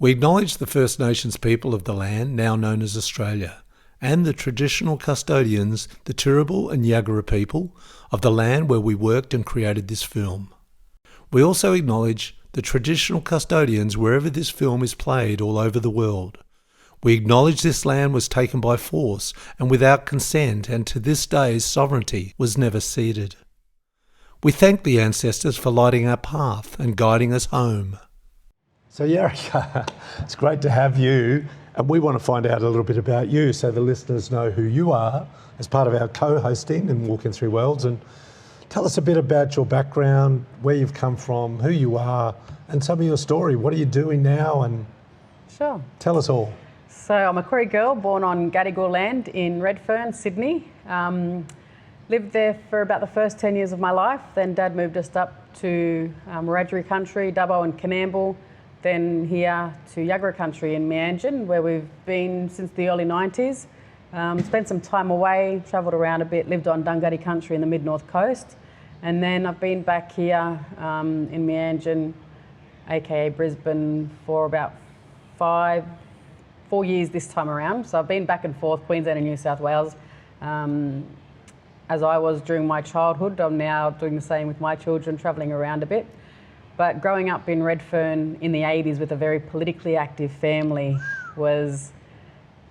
We acknowledge the First Nations people of the land now known as Australia, and the traditional custodians, the Turrbal and Yuggera people of the land where we worked and created this film. We also acknowledge the traditional custodians wherever this film is played all over the world. We acknowledge this land was taken by force and without consent, and to this day sovereignty was never ceded. We thank the ancestors for lighting our path and guiding us home. So Yarraka, it's great to have you, and we want to find out a little bit about you so the listeners know who you are as part of our co-hosting and Walking Through Worlds. And tell us a bit about your background, where you've come from, who you are, and some of your story. What are you doing now? And sure. Tell us all. So I'm a Koori girl born on Gadigal land in Redfern, Sydney. Lived there for about the first 10 years of my life. Then Dad moved us up to Wiradjuri country, Dubbo and Coonamble. Then here to Yuggera country in Meanjin, where we've been since the early 90s. Spent some time away, travelled around a bit, lived on Dunghutti country in the mid-north coast. And then I've been back here in Meanjin, aka Brisbane, for about 4 years this time around. So I've been back and forth, Queensland and New South Wales. As I was during my childhood, I'm now doing the same with my children, travelling around a bit. But growing up in Redfern in the 80s with a very politically active family was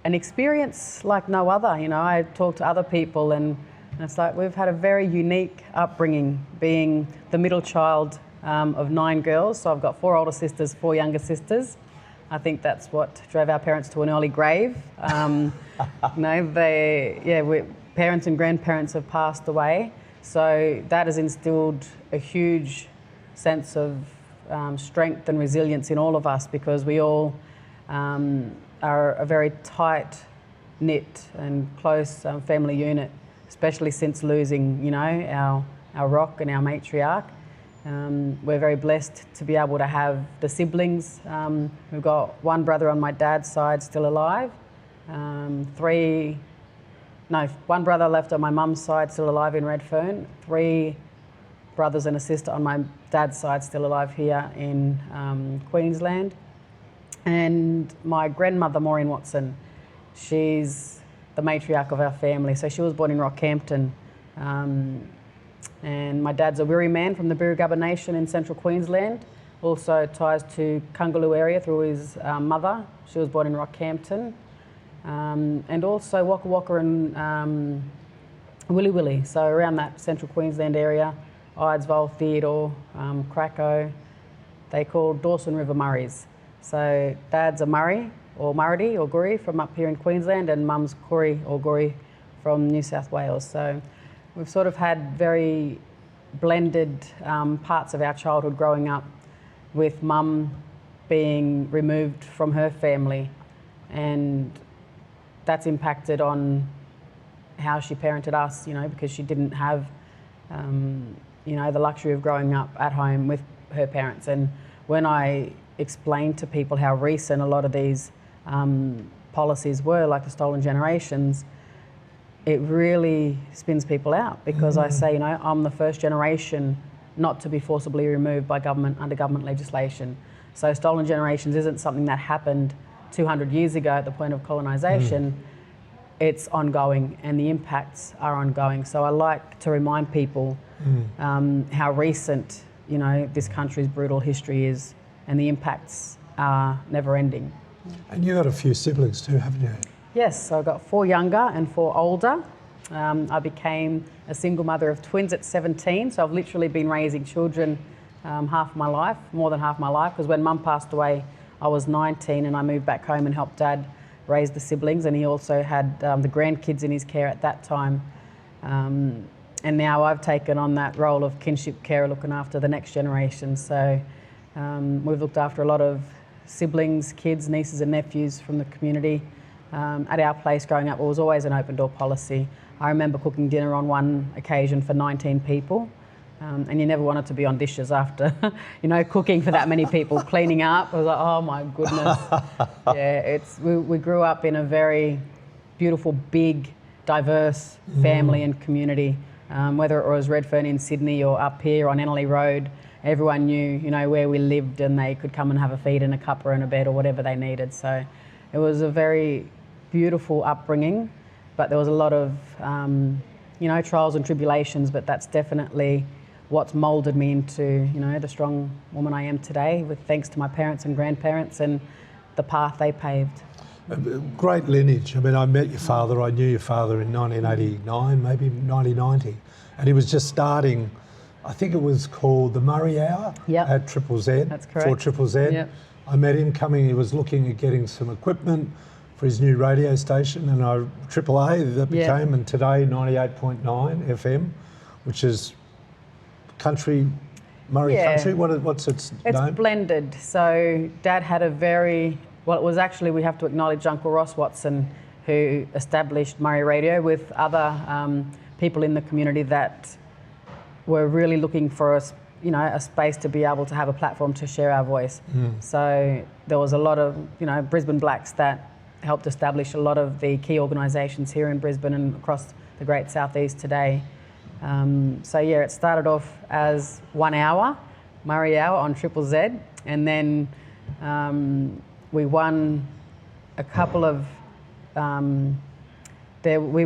an experience like no other. You know, I talk to other people and it's like we've had a very unique upbringing, being the middle child of 9 girls. So I've got 4 older sisters, 4 younger sisters. I think that's what drove our parents to an early grave. Parents and grandparents have passed away. So that has instilled a huge sense of strength and resilience in all of us, because we all are a very tight-knit and close family unit, especially since losing, you know, our rock and our matriarch. We're very blessed to be able to have the siblings. We've got 1 brother on my dad's side still alive, 1 brother left on my mum's side still alive in Redfern, 3 brothers and a sister on my dad's side still alive here in Queensland. And my grandmother, Maureen Watson, she's the matriarch of our family. So she was born in Rockhampton. And my dad's a Wirri man from the Birri Gubba Nation in central Queensland. Also ties to Gungalu area through his mother. She was born in Rockhampton. And also Waka Waka and Willy Willy. So around that central Queensland area, Idesville, Theodore, Craco, they call Dawson River Murrays. So dad's a Murray or Murrity or Guri from up here in Queensland, and mum's Koori or Guri from New South Wales. So we've sort of had very blended parts of our childhood growing up, with mum being removed from her family, and that's impacted on how she parented us, you know, because she didn't have you know, the luxury of growing up at home with her parents. And when I explained to people how recent a lot of these policies were, like the stolen generations, it really spins people out, because I say, you know, I'm the first generation not to be forcibly removed by government under government legislation. So stolen generations isn't something that happened 200 years ago at the point of colonisation. It's ongoing, and the impacts are ongoing. So I like to remind people how recent, you know, this country's brutal history is, and the impacts are never ending. And you've got a few siblings too, haven't you? Yes, so I've got 4 younger and 4 older. I became a single mother of twins at 17, so I've literally been raising children half my life, more than half my life, because when mum passed away, I was 19 and I moved back home and helped dad raise the siblings, and he also had the grandkids in his care at that time. And now I've taken on that role of kinship carer, looking after the next generation. So we've looked after a lot of siblings, kids, nieces and nephews from the community. At our place growing up, it was always an open door policy. I remember cooking dinner on one occasion for 19 people. And you never wanted to be on dishes after, you know, cooking for that many people, cleaning up. I was like, oh my goodness. Yeah, we grew up in a very beautiful, big, diverse family and community. Whether it was Redfern in Sydney or up here on Eneley Road, everyone knew, you know, where we lived, and they could come and have a feed and a cuppa and a bed or whatever they needed. So it was a very beautiful upbringing, but there was a lot of, you know, trials and tribulations, but that's definitely what's moulded me into, you know, the strong woman I am today, with thanks to my parents and grandparents and the path they paved. Great lineage. I mean, I met your father, I knew your father in 1989, maybe 1990, and he was just starting, I think it was called the Murray Hour at Triple Z. That's correct. For Triple Z. Yep. I met him coming, he was looking at getting some equipment for his new radio station, and Triple A that became, and today 98.9 FM, which is country, Murray country. What's its name? It's blended. So Dad had a very, well, it was actually, we have to acknowledge Uncle Ross Watson, who established Murray Radio with other people in the community that were really looking for us, you know, a space to be able to have a platform to share our voice. So there was a lot of, you know, Brisbane blacks that helped establish a lot of the key organisations here in Brisbane and across the great South East today. So yeah, it started off as 1 hour, Murray Hour on Triple Z, and then we won a couple of, we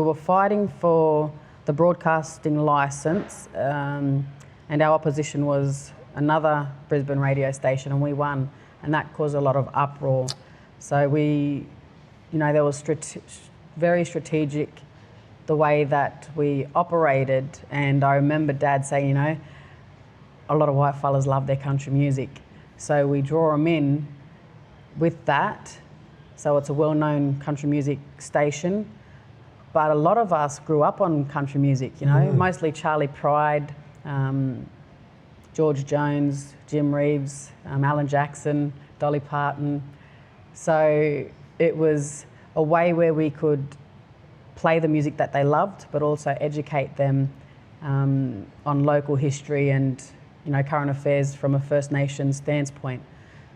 were fighting for the broadcasting licence, and our opposition was another Brisbane radio station, and we won, and that caused a lot of uproar. So we, you know, there was very strategic the way that we operated, and I remember Dad saying, you know, a lot of white fellas love their country music, so we draw them in with that. So it's a well-known country music station, but a lot of us grew up on country music, you know, mostly Charlie Pride, George Jones, Jim Reeves, Alan Jackson, Dolly Parton. So it was a way where we could play the music that they loved, but also educate them on local history and, you know, current affairs from a First Nations standpoint.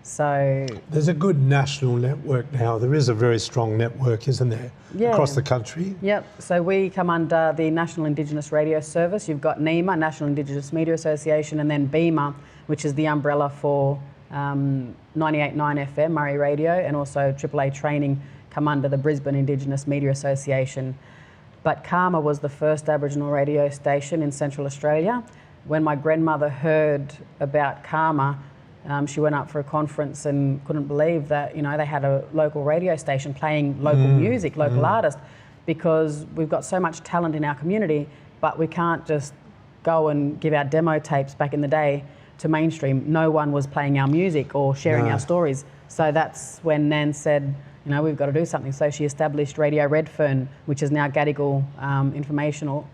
So there's a good national network now. There is a very strong network, isn't there, across the country? Yep. So we come under the National Indigenous Radio Service. You've got NEMA, National Indigenous Media Association, and then BEMA, which is the umbrella for 98.9 FM, Murray Radio, and also AAA training come under the Brisbane Indigenous Media Association. But Karma was the first Aboriginal radio station in Central Australia. When my grandmother heard about Karma, she went up for a conference and couldn't believe that, you know, they had a local radio station playing local music, local artists, because we've got so much talent in our community, but we can't just go and give our demo tapes back in the day to mainstream. No one was playing our music or sharing our stories. So that's when Nan said, you know, we've got to do something. So she established Radio Redfern, which is now Gadigal Informational,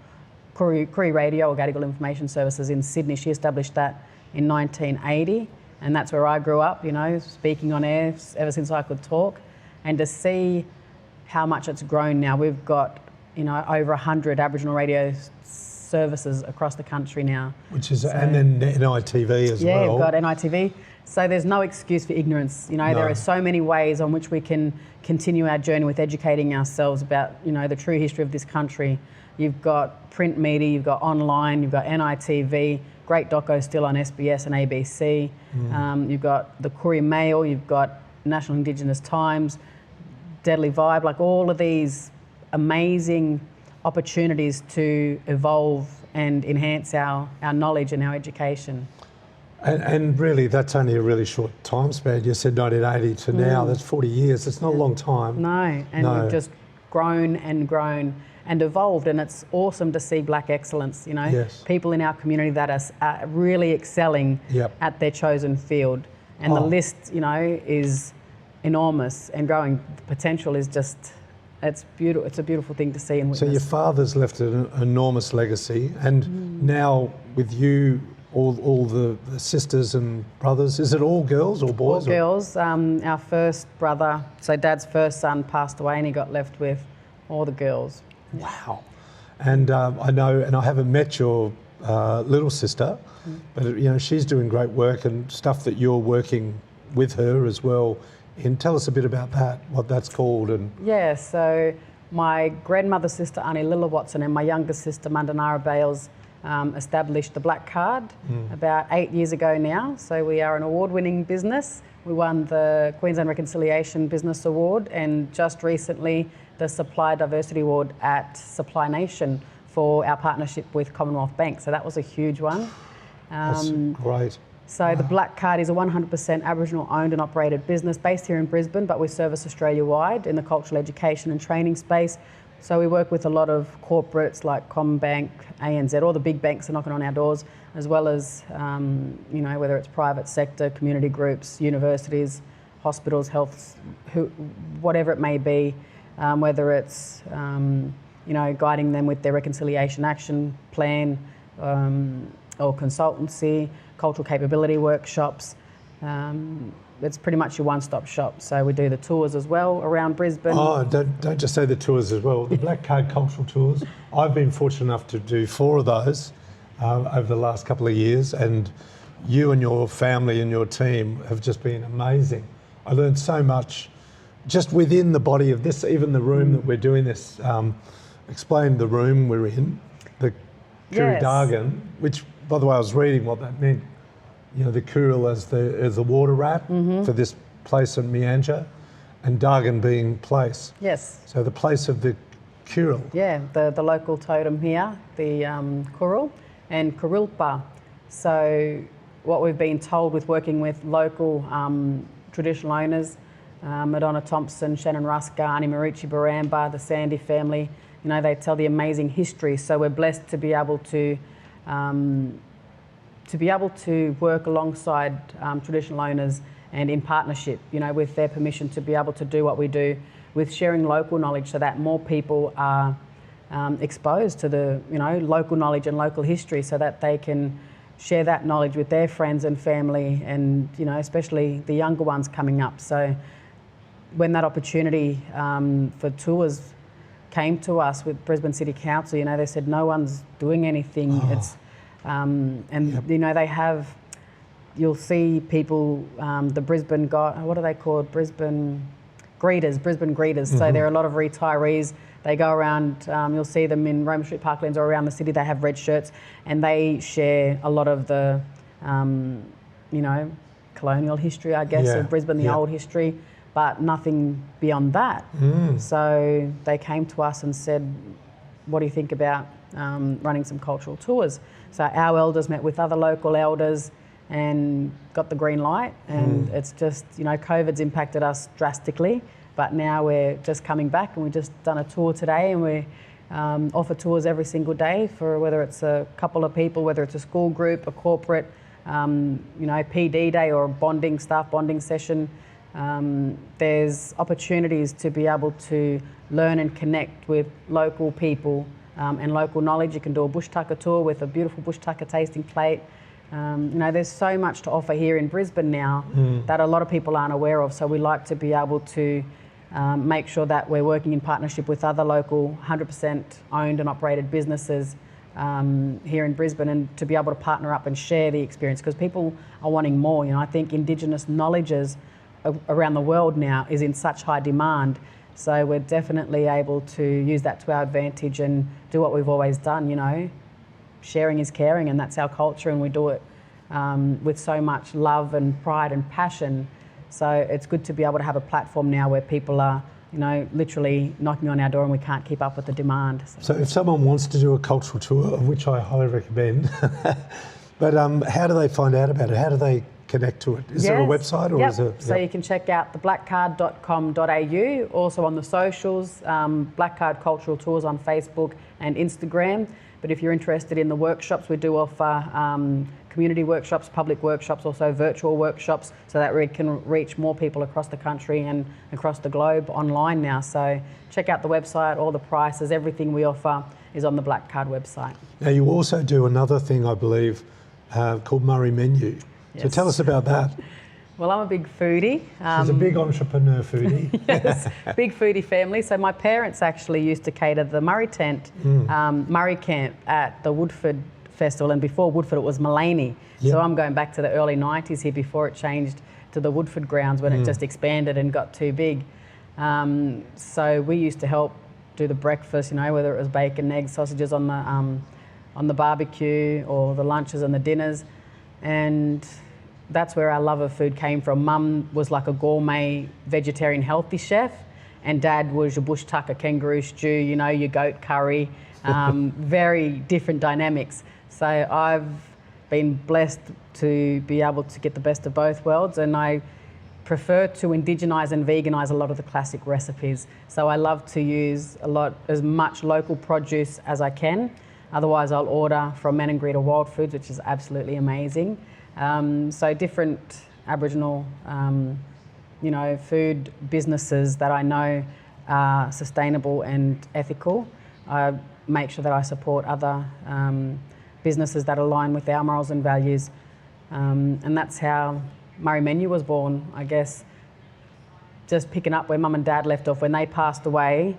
Koori Radio or Gadigal Information Services in Sydney. She established that in 1980, and that's where I grew up, you know, speaking on air ever since I could talk. And to see how much it's grown now, we've got, you know, over 100 Aboriginal radio services across the country now. Which is, so, and then NITV as well. Yeah, we've got NITV. So there's no excuse for ignorance. You know, there are so many ways on which we can continue our journey with educating ourselves about, you know, the true history of this country. You've got print media, you've got online, you've got NITV, great doco still on SBS and ABC. You've got the Courier Mail, you've got National Indigenous Times, Deadly Vibe, like all of these amazing opportunities to evolve and enhance our knowledge and our education. And really, that's only a really short time span. You said 1980 to now, that's 40 years. It's not a long time. No, and we've just grown and evolved, and it's awesome to see black excellence, you know, people in our community that are really excelling at their chosen field. And the list, you know, is enormous and growing. The potential is just, it's beautiful. It's a beautiful thing to see and witness. So your father's left an enormous legacy, and now with you, all the sisters and brothers, is it all girls or boys? All girls. Our first brother, so Dad's first son passed away, and he got left with all the girls. Wow. And I know, and I haven't met your little sister, but you know, she's doing great work and stuff that you're working with her as well. And tell us a bit about that, what that's called. And yeah, so my grandmother's sister, Auntie Lilla Watson, and my younger sister, Yarraka Bayles, established the Black Card about 8 years ago now. So we are an award-winning business. We won the Queensland Reconciliation Business Award and just recently the Supply Diversity Award at Supply Nation for our partnership with Commonwealth Bank. So that was a huge one. That's great. So the Black Card is a 100% Aboriginal owned and operated business based here in Brisbane, but we service Australia-wide in the cultural education and training space. So we work with a lot of corporates like Combank, ANZ, all the big banks are knocking on our doors, as well as, whether it's private sector, community groups, universities, hospitals, health, whatever it may be, whether it's, guiding them with their reconciliation action plan or consultancy, cultural capability workshops. It's pretty much your one-stop shop. So we do the tours as well around Brisbane. Oh, don't just say the tours as well. The Black Card cultural tours. I've been fortunate enough to do 4 of those over the last couple of years, and you and your family and your team have just been amazing. I learned so much just within the body of this, even the room that we're doing this. Explain the room we're in, the Kiridagan, which, by the way, I was reading what that meant. You know, the Kuril as the water rat for this place in Mianja, and Dargan being place. Yes. So the place of the Kuril. Yeah, the local totem here, the Kuril and Kurilpa. So what we've been told with working with local traditional owners, Madonna Thompson, Shannon Ruska, Ani Marichi Baramba, the Sandy family, they tell the amazing history. So we're blessed to be able to work alongside traditional owners and in partnership, with their permission to be able to do what we do with sharing local knowledge so that more people are exposed to the, local knowledge and local history so that they can share that knowledge with their friends and family and, especially the younger ones coming up. So when that opportunity for tours came to us with Brisbane City Council, they said no one's doing anything. It's they have, you'll see people, the Brisbane, what are they called? Brisbane Greeters. So there are a lot of retirees. They go around, you'll see them in Roma Street Parklands or around the city. They have red shirts and they share a lot of the, colonial history, I guess, of Brisbane, the old history, but nothing beyond that. So they came to us and said, what do you think about running some cultural tours? So our elders met with other local elders and got the green light, and it's just, COVID's impacted us drastically, but now we're just coming back and we've just done a tour today, and we offer tours every single day for whether it's a couple of people, whether it's a school group, a corporate, PD day or a staff bonding session. There's opportunities to be able to learn and connect with local people and local knowledge. You can do a bush tucker tour with a beautiful bush tucker tasting plate. There's so much to offer here in Brisbane now that a lot of people aren't aware of. So we like to be able to make sure that we're working in partnership with other local 100% owned and operated businesses here in Brisbane, and to be able to partner up and share the experience, because people are wanting more. I think Indigenous knowledges around the world now is in such high demand. So we're definitely able to use that to our advantage and do what we've always done, Sharing is caring, and that's our culture, and we do it with so much love and pride and passion. So it's good to be able to have a platform now where people are, literally knocking on our door and we can't keep up with the demand. So if someone wants to do a cultural tour, of which I highly recommend, but how do they find out about it? How do they connect to it? Is there a website or is there? So you can check out theblackcard.com.au, also on the socials, Black Card Cultural Tours on Facebook and Instagram. But if you're interested in the workshops, we do offer community workshops, public workshops, also virtual workshops, so that we can reach more people across the country and across the globe online now. So check out the website, all the prices, everything we offer is on the Black Card website. Now you also do another thing, I believe, called Murray Menu. Yes. So tell us about that. Well, I'm a big foodie. She's a big entrepreneur foodie. Yes, big foodie family. So my parents actually used to cater the Murray tent, Murray Camp at the Woodford Festival, and before Woodford it was Mullaney. Yep. So I'm going back to the early 90s here, before it changed to the Woodford grounds when it just expanded and got too big. So we used to help do the breakfast, whether it was bacon, eggs, sausages on on the barbecue or the lunches and the dinners. And that's where our love of food came from. Mum was like a gourmet vegetarian healthy chef, and Dad was your bush tucker kangaroo stew, you know, your goat curry, very different dynamics. So I've been blessed to be able to get the best of both worlds, and I prefer to indigenize and veganize a lot of the classic recipes. So I love to use as much local produce as I can. Otherwise I'll order from Man and Greeter Wild Foods, which is absolutely amazing. So different Aboriginal, you know, food businesses that I know are sustainable and ethical. I make sure that I support other businesses that align with our morals and values. And that's how Murray Menu was born, I guess. Just picking up where Mum and Dad left off. When they passed away,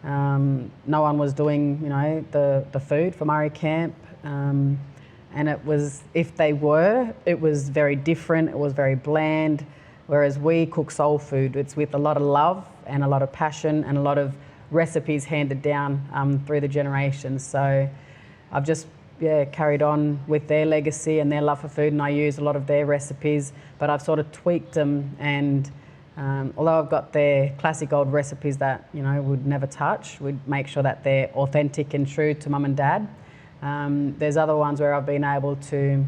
no one was doing, you know, the food for Murray Camp. And it was, if they were, it was very different, it was very bland. Whereas we cook soul food. It's with a lot of love and a lot of passion and a lot of recipes handed down through the generations. So I've just carried on with their legacy and their love for food, and I use a lot of their recipes, but I've sort of tweaked them. And although I've got their classic old recipes that, you know, would never touch, we'd make sure that they're authentic and true to Mum and Dad. There's other ones where I've been able to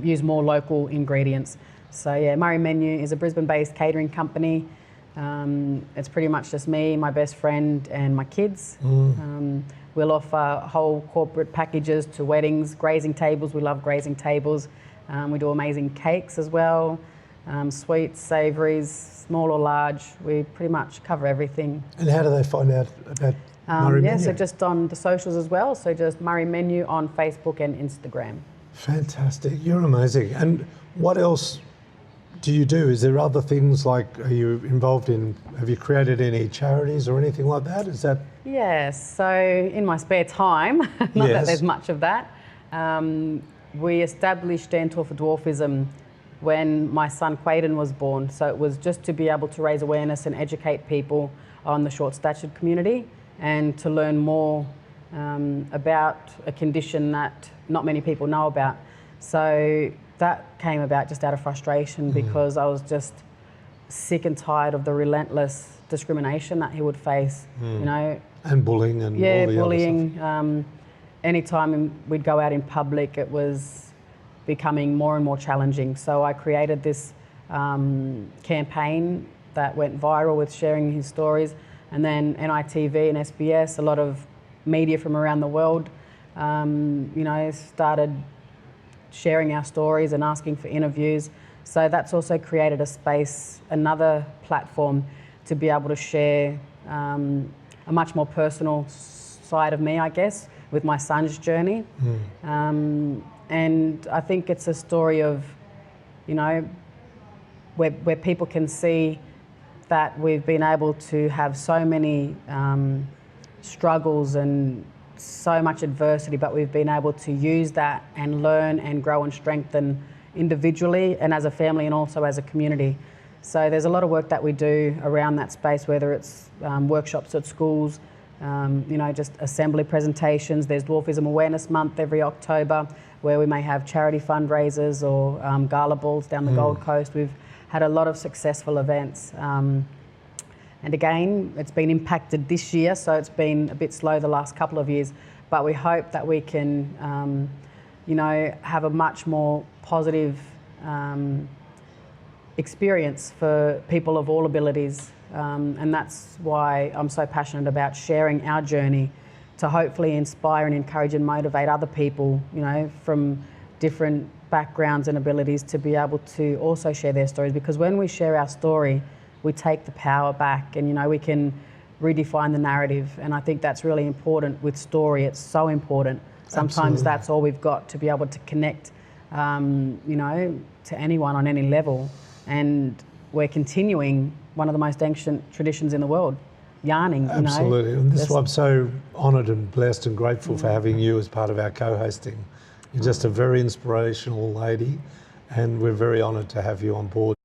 use more local ingredients. So yeah, Murray Menu is a Brisbane-based catering company. It's pretty much just me, my best friend, and my kids. We'll offer whole corporate packages to weddings, grazing tables. We love grazing tables. We do amazing cakes as well, sweets, savouries, small or large. We pretty much cover everything. And how do they find out about Murray Menu? So just on the socials as well. So just Murray Menu on Facebook and Instagram. Fantastic. You're amazing. And what else do you do? Is there other things, like, are you involved in, have you created any charities or anything like that? Is that? Yes, so in my spare time, not that there's much of that, we established Dental for Dwarfism when my son Quaden was born. So it was just to be able to raise awareness and educate people on the short-statured community and to learn more about a condition that not many people know about. So that came about just out of frustration because I was just sick and tired of the relentless discrimination that he would face, you know. And bullying and all the bullying. other stuff. Anytime we'd go out in public, it was becoming more and more challenging. So I created this campaign that went viral with sharing his stories, and then NITV and SBS, a lot of media from around the world, you know, started sharing our stories and asking for interviews. So that's also created a space, another platform to be able to share a much more personal side of me, I guess, with my son's journey. And I think it's a story of, you know, where people can see that we've been able to have so many struggles and so much adversity, but we've been able to use that and learn and grow and strengthen individually and as a family and also as a community. So there's a lot of work that we do around that space, whether it's workshops at schools, you know, just assembly presentations. There's Dwarfism Awareness Month every October, where we may have charity fundraisers or gala balls down the Gold Coast. We've had a lot of successful events. And again, it's been impacted this year, so it's been a bit slow the last couple of years, but we hope that we can, you know, have a much more positive experience for people of all abilities. And that's why I'm so passionate about sharing our journey to hopefully inspire and encourage and motivate other people, you know, from different backgrounds and abilities to be able to also share their stories. Because when we share our story, we take the power back and, you know, we can redefine the narrative. And I think that's really important with story. It's so important. Sometimes that's all we've got to be able to connect, you know, to anyone on any level. And we're continuing one of the most ancient traditions in the world, yarning, you know. Absolutely. And this is why I'm so honoured and blessed and grateful for having you as part of our co-hosting. You're just a very inspirational lady, and we're very honoured to have you on board.